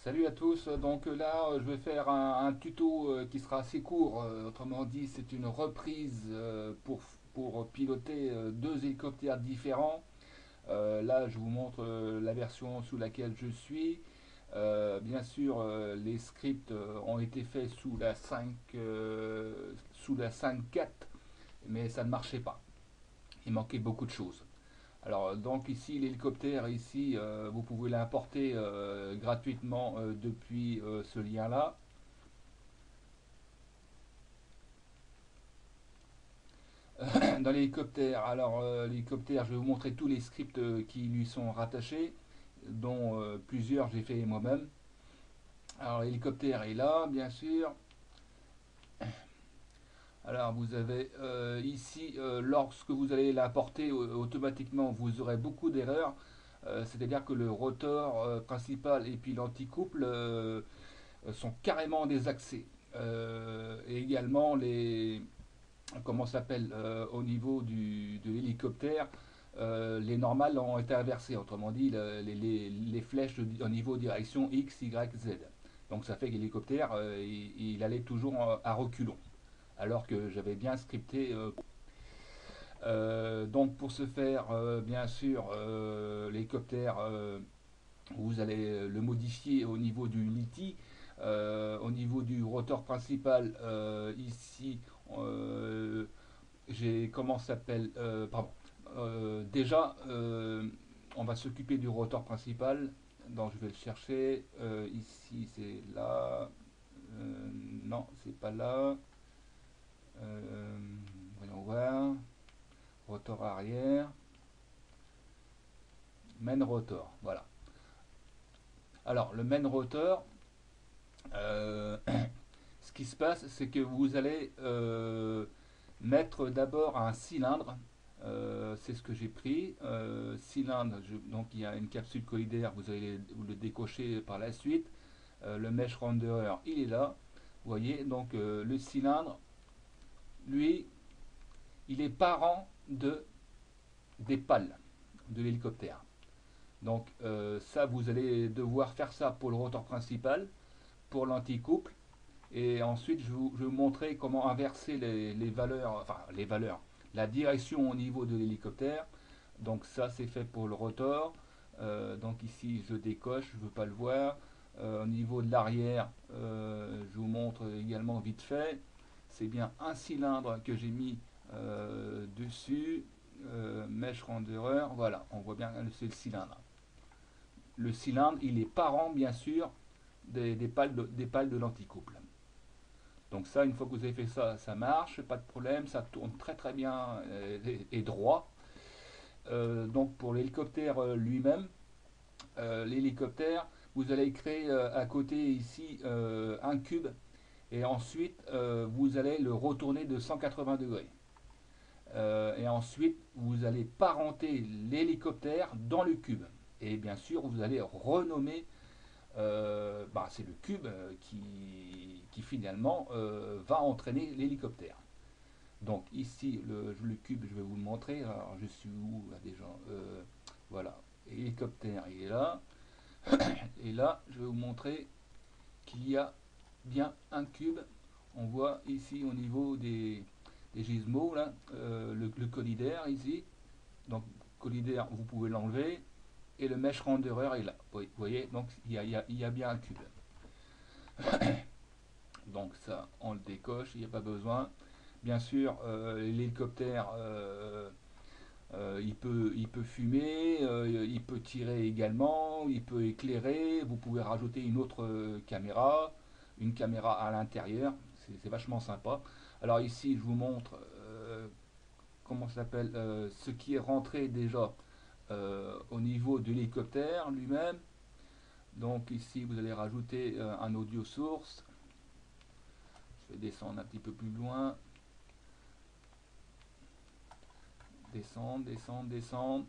Salut à tous, donc là je vais faire un tuto qui sera assez court, autrement dit c'est une reprise pour piloter deux hélicoptères différents. Là je vous montre la version sous laquelle je suis. Bien sûr les scripts ont été faits sous la 5.4 mais ça ne marchait pas, il manquait beaucoup de choses. Alors donc ici l'hélicoptère ici vous pouvez l'importer gratuitement depuis ce lien là. Dans l'hélicoptère, alors l'hélicoptère je vais vous montrer tous les scripts qui lui sont rattachés, dont plusieurs j'ai fait moi-même. Alors l'hélicoptère est là bien sûr. Alors vous avez ici lorsque vous allez l'importer automatiquement vous aurez beaucoup d'erreurs. C'est-à-dire que le rotor principal et puis l'anticouple sont carrément désaxés. Et également les comment s'appelle au niveau de l'hélicoptère, les normales ont été inversées, autrement dit les flèches au niveau direction X, Y, Z. Donc ça fait que l'hélicoptère il allait toujours à reculons, alors que j'avais bien scripté. Donc pour ce faire, bien sûr, l'hélicoptère, vous allez le modifier au niveau du LITI. Au niveau du rotor principal, ici, j'ai comment ça s'appelle pardon. Déjà, on va s'occuper du rotor principal. Donc je vais le chercher. Ici, c'est là. Non, c'est pas là. Euh, Voyons voir. Rotor arrière. Main rotor. Voilà. Alors, le main rotor, euh, ce qui se passe, c'est que vous allez mettre d'abord un cylindre. C'est ce que j'ai pris. Cylindre, donc il y a une capsule collidaire, vous allez le décocher par la suite. Le mesh renderer, il est là. Vous voyez, donc le cylindre, lui, il est parent des pales de l'hélicoptère. Donc ça, vous allez devoir faire ça pour le rotor principal, pour l'anticouple. Et ensuite, je vais vous montrer comment inverser les valeurs, enfin les valeurs, la direction au niveau de l'hélicoptère. Donc ça, c'est fait pour le rotor. Donc ici, je décoche, je ne veux pas le voir. Au niveau de l'arrière, je vous montre également vite fait. C'est bien un cylindre que j'ai mis dessus. Mesh renderer, voilà, on voit bien que c'est le cylindre. Le cylindre, il est parent, bien sûr, des pales de l'anticouple. Donc ça, une fois que vous avez fait ça, ça marche, pas de problème, ça tourne très très bien et droit. Donc pour l'hélicoptère lui-même, l'hélicoptère, vous allez créer à côté ici un cube et ensuite vous allez le retourner de 180 degrés. Et ensuite, vous allez parenter l'hélicoptère dans le cube. Et bien sûr, vous allez renommer c'est le cube qui finalement va entraîner l'hélicoptère. Donc ici, le cube, je vais vous le montrer. Alors, je suis où là déjà voilà, l'hélicoptère, il est là. Et là, je vais vous montrer qu'il y a bien un cube. On voit ici au niveau des gizmos, là, le collidaire ici. Donc, collidaire, vous pouvez l'enlever. Et le mesh renderer est là. Vous voyez, donc il y a bien un cube. Donc ça, on le décoche, il n'y a pas besoin. Bien sûr, l'hélicoptère, il peut fumer, il peut tirer également, il peut éclairer. Vous pouvez rajouter une autre caméra, une caméra à l'intérieur. C'est vachement sympa. Alors ici, je vous montre comment ça s'appelle, ce qui est rentré déjà au niveau de l'hélicoptère lui-même. Donc ici, vous allez rajouter un audio source. Je vais descendre un petit peu plus loin. Descendre, descendre, descendre.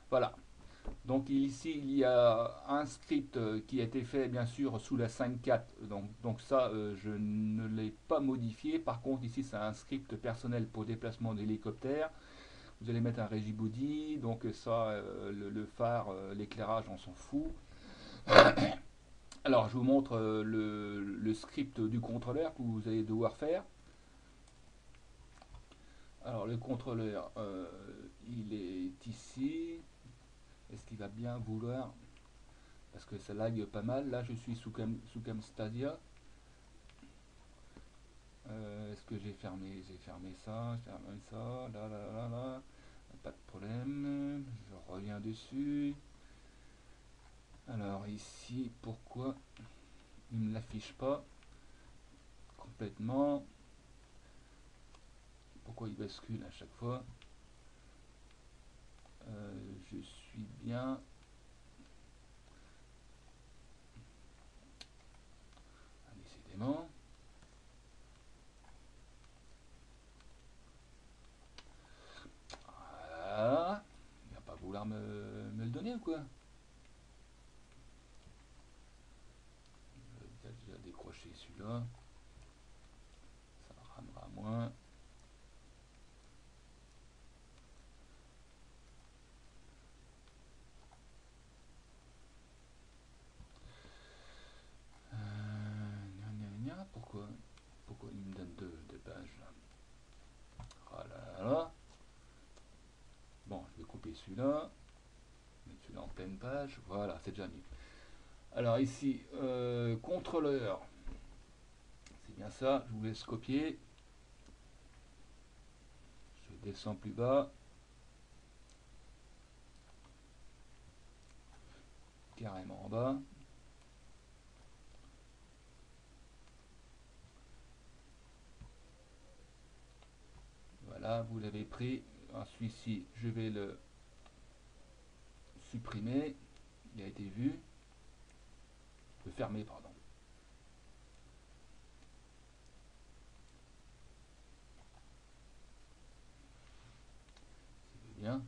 Voilà. Donc ici, il y a un script qui a été fait bien sûr sous la 5.4. Donc ça, je ne l'ai pas modifié. Par contre, ici, c'est un script personnel pour déplacement d'hélicoptère. Vous allez mettre un body. Donc ça, le phare, l'éclairage, on s'en fout. Alors, je vous montre le script du contrôleur que vous allez devoir faire. Alors, le contrôleur, il est ici. Est-ce qu'il va bien vouloir? Parce que ça lag pas mal. Là, je suis sous Camstadia. Est-ce que j'ai fermé? J'ai fermé ça, j'ai fermé ça. Là, là, là, là. Pas de problème. Je reviens dessus. Alors, ici, pourquoi il ne me l'affiche pas complètement? Pourquoi il bascule à chaque fois? Je suis bien. Décidément. Voilà. Il va pas vouloir me le donner ou quoi? Je vais déjà décrocher celui-là. Ça ramera moins. Pourquoi il me donne deux pages là? Oh là là. Bon, je vais couper celui-là. Mettre celui-là en pleine page. Voilà, c'est déjà mieux. Alors ici, contrôleur. C'est bien ça. Je vous laisse copier. Je descends plus bas. Carrément en bas. Voilà, vous l'avez pris. Celui-ci, je vais le supprimer. Il a été vu. Le fermer, pardon. C'est bien.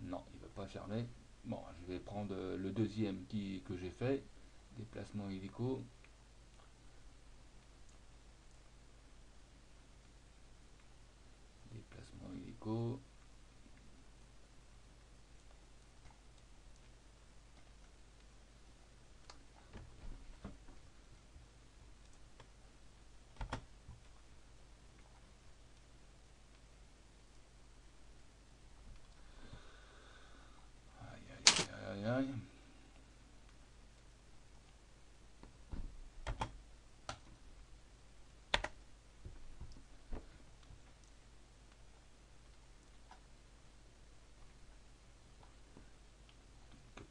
Non, il ne va pas fermer. Bon, je vais prendre le deuxième que j'ai fait. Déplacement hélico. Déplacement hélico. Aïe, aïe, aïe, aïe.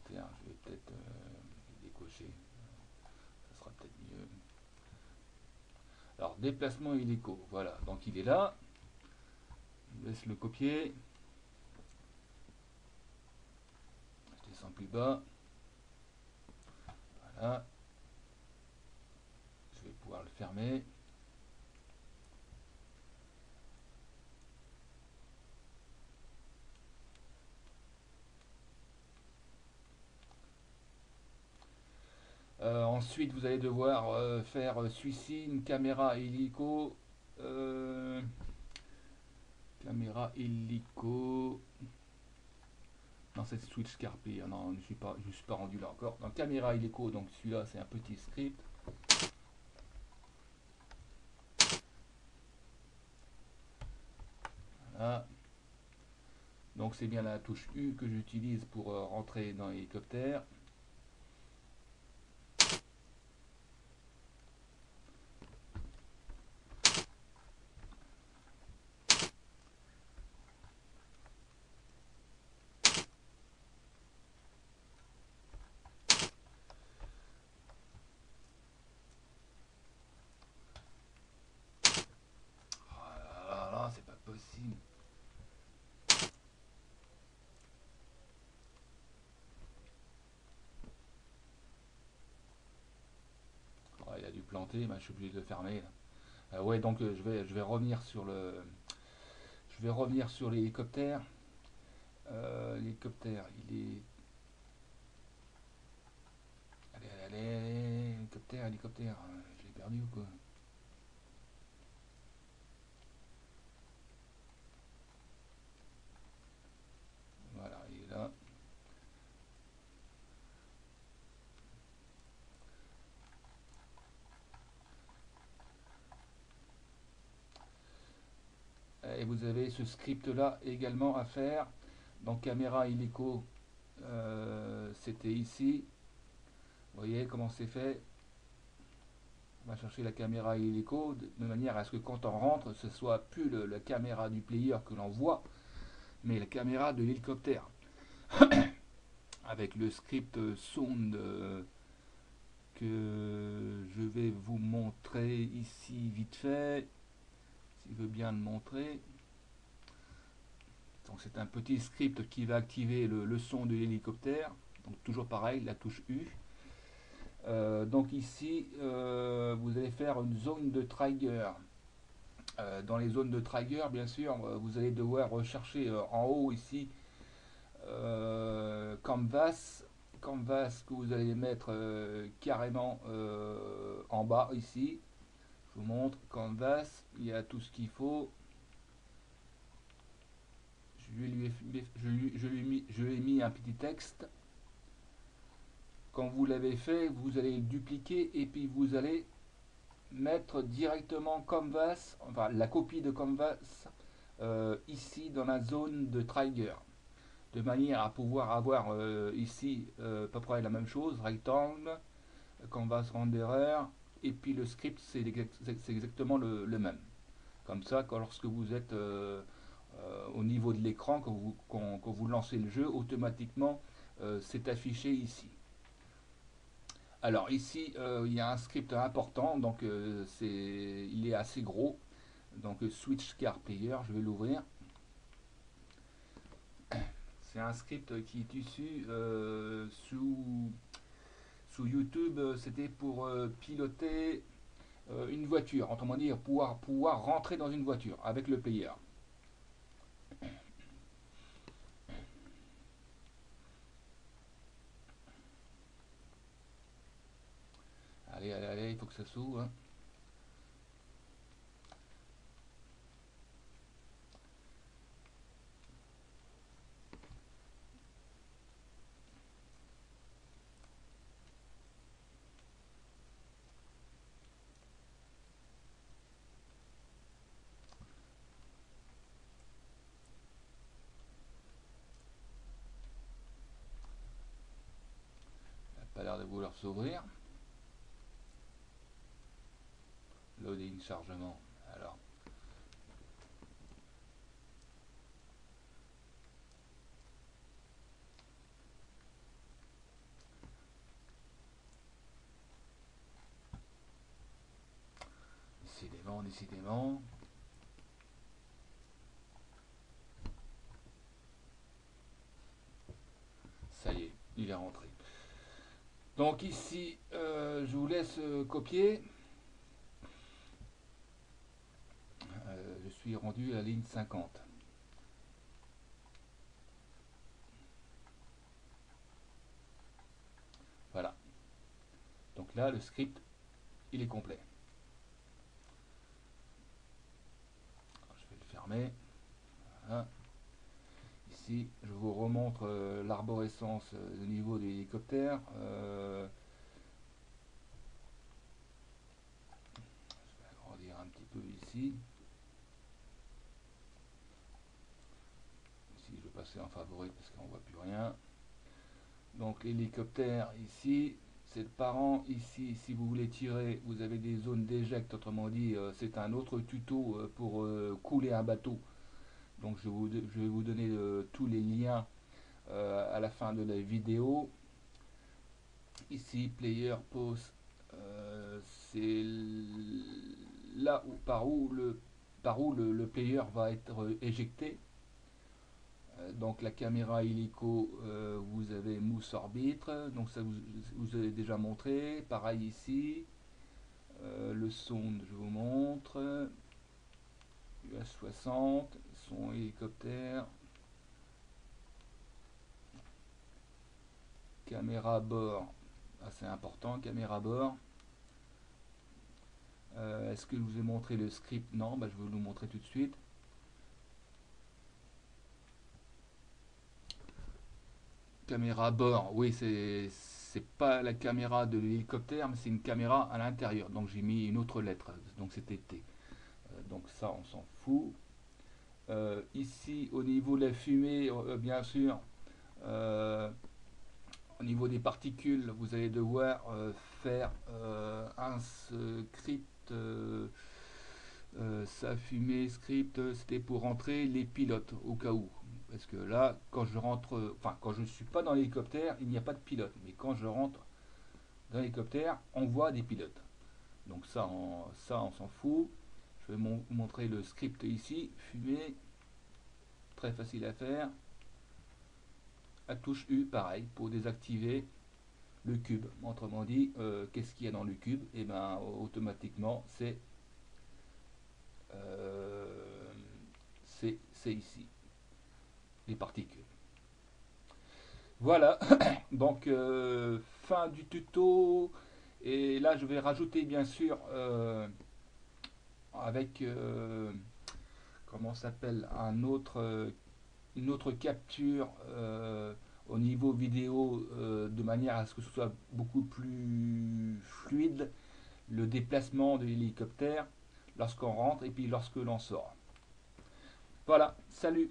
Je vais peut-être décocher. Ça sera peut-être mieux. Alors, déplacement hélico. Voilà, donc il est là. Je laisse le copier. Je descends plus bas. Voilà. Je vais pouvoir le fermer. Ensuite, vous allez devoir faire celui-ci, une caméra hélico. Caméra hélico. Non, c'est Switch Carpe. Non, je ne suis pas rendu là encore. Donc, caméra hélico, donc celui-là, c'est un petit script. Voilà. Donc, c'est bien la touche U que j'utilise pour rentrer dans l'hélicoptère. Oh là là, c'est pas possible. Oh, il a dû planter, mais je suis obligé de le fermer. Ouais, donc je vais revenir sur l'hélicoptère. L'hélicoptère, il est. Allez, allez, allez, allez, hélicoptère. Je l'ai perdu ou quoi? vous avez ce script là également à faire. Donc caméra illico, c'était ici. Vous voyez comment c'est fait. On va chercher la caméra illico de manière à ce que quand on rentre, ce soit plus la caméra du player que l'on voit, mais la caméra de l'hélicoptère. Avec le script sound que je vais vous montrer ici vite fait, s'il veut bien le montrer. Donc c'est un petit script qui va activer le son de l'hélicoptère. Donc toujours pareil, la touche U. Donc ici, vous allez faire une zone de trigger. Dans les zones de trigger, bien sûr, vous allez devoir rechercher en haut ici canvas que vous allez mettre carrément en bas ici. Je vous montre canvas, il y a tout ce qu'il faut. Je lui ai mis un petit texte. Quand vous l'avez fait, vous allez le dupliquer et puis vous allez mettre directement canvas, enfin la copie de canvas ici dans la zone de trigger, de manière à pouvoir avoir ici à peu près la même chose, rectangle, canvas renderer, et puis le script c'est exactement le même. Comme ça, lorsque vous êtes au niveau de l'écran, quand vous lancez le jeu, automatiquement c'est affiché ici. Alors ici, il y a un script important, donc il est assez gros. Donc Switch Car Player, je vais l'ouvrir. C'est un script qui est issu sous YouTube. C'était pour piloter une voiture, autrement dire pouvoir rentrer dans une voiture avec le player. Allez, allez, allez, il faut que ça s'ouvre. Hein. Il n'a pas l'air de vouloir s'ouvrir. Loading, chargement. Alors. Décidément, décidément. Ça y est, il est rentré. Donc ici, je vous laisse copier. Je suis rendu à la ligne 50. Voilà. Donc là, le script, il est complet. Alors, je vais le fermer. Voilà. Ici, je vous remontre l'arborescence au niveau de l'hélicoptère. Je vais agrandir un petit peu ici. Ici, je vais passer en favori parce qu'on ne voit plus rien. Donc l'hélicoptère ici, c'est le parent. Ici, si vous voulez tirer, vous avez des zones d'éjecte. Autrement dit, c'est un autre tuto pour couler un bateau. Donc je vais vous donner tous les liens à la fin de la vidéo. Ici, player pose, c'est là où, par où le player va être éjecté. Donc la caméra hélico, vous avez mousse orbitre, donc ça vous avez déjà montré. Pareil ici, le sonde, je vous montre. US-60, son hélicoptère. Caméra bord, assez important, caméra bord. Est-ce que je vous ai montré le script? Non, bah, je vais vous le montrer tout de suite. Caméra bord, oui, c'est pas la caméra de l'hélicoptère, mais c'est une caméra à l'intérieur. Donc j'ai mis une autre lettre, donc c'était T. Donc ça, on s'en fout. Ici, au niveau de la fumée, bien sûr, euh, au niveau des particules, vous allez devoir faire un script. Ça fumée script, c'était pour rentrer les pilotes au cas où. Parce que là, quand je rentre, enfin, quand je ne suis pas dans l'hélicoptère, il n'y a pas de pilote. Mais quand je rentre dans l'hélicoptère, on voit des pilotes. Donc ça, on s'en fout. Je vais montrer le script ici. Fumée, très facile à faire. À touche U, pareil, pour désactiver le cube. Autrement dit, qu'est-ce qu'il y a dans le cube? Et ben automatiquement, euh, c'est ici, les particules. Voilà, donc fin du tuto. Et là, je vais rajouter bien sûr avec comment s'appelle une autre capture au niveau vidéo de manière à ce que ce soit beaucoup plus fluide le déplacement de l'hélicoptère lorsqu'on rentre et puis lorsque l'on sort. Voilà, salut.